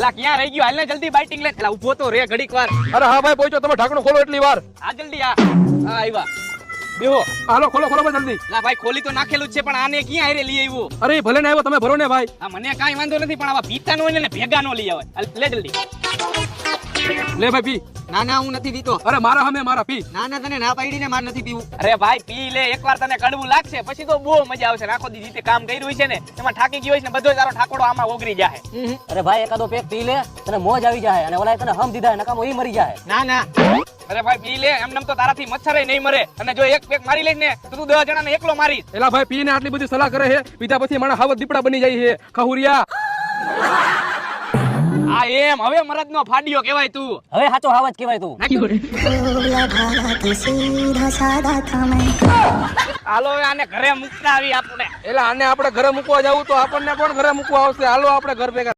એલા ક્યાં રહી ગયો? હાલ ને જલ્દી બાઇટિંગ લે. એલા ઊભો તો રે ઘડીક વાર. અરે હા ભાઈ પહોંચો, તમે ઢાંકણું ખોલો એટલી વાર. આ જલ્દી આ આવ્યા. બેહો. હાલો ખોલો ખોલો ભાઈ જલ્દી. એલા ભાઈ ખોલી તો નાખેલું જ છે પણ આને ક્યાં હારે લઈ આવ્યો? અરે ભલે ને આવ્યો, તમે ભરો ને ભાઈ. આ મને કાંઈ વાંધો નથી પણ આવા પીતા નો હોય ને ભેગા નો લઈ આવે. હાલ, લે જલ્દી. લે ભાઈ પી. ના ના હું નથી પીતો. અરે મારા સામે મારા પી. ના ના તને ના પાડી ને માર નથી પીવું. અરે ભાઈ પી લે, એકવાર તને કડવું લાગશે પછી તો બહુ મજા આવશે. આખો દી રીતે કામ કર્યું હોય છે ને એમાં થાકી ગયો હોય ને બધો તારો ઠાકોડો આમાં ઓગરી જાય. અરે ભાઈ એકાદો પેક પી લે, તને મોજ આવી જાય અને ઓલા તને હમ દીધા નકામો ઈ મરી જાય. ના ના અરે ભાઈ પી લે, એમ તો તારાથી મચ્છર નહીં મરે. અને જો એક પેક મારી લઈશ ને તો તું 10 જણાને એકલો મારીશ. એલા ભાઈ પીને આટલી બધી સલાહ કરે છે, પીધા પછી માણસ હાવત દીપડા બની જાય છે. ખહુરિયા. આ એમ હવે મરદનો ફાડ્યો કહેવાય તું. હવે સાચો હાવજ કહેવાય તું. હાલો હવે આને ઘરે મૂકતા આવી આપણે. એલા આને આપણે ઘરે મૂકવા જાવું તો આપણને કોણ ઘરે મૂકવા આવશે? હાલો આપણે ઘર ભેગા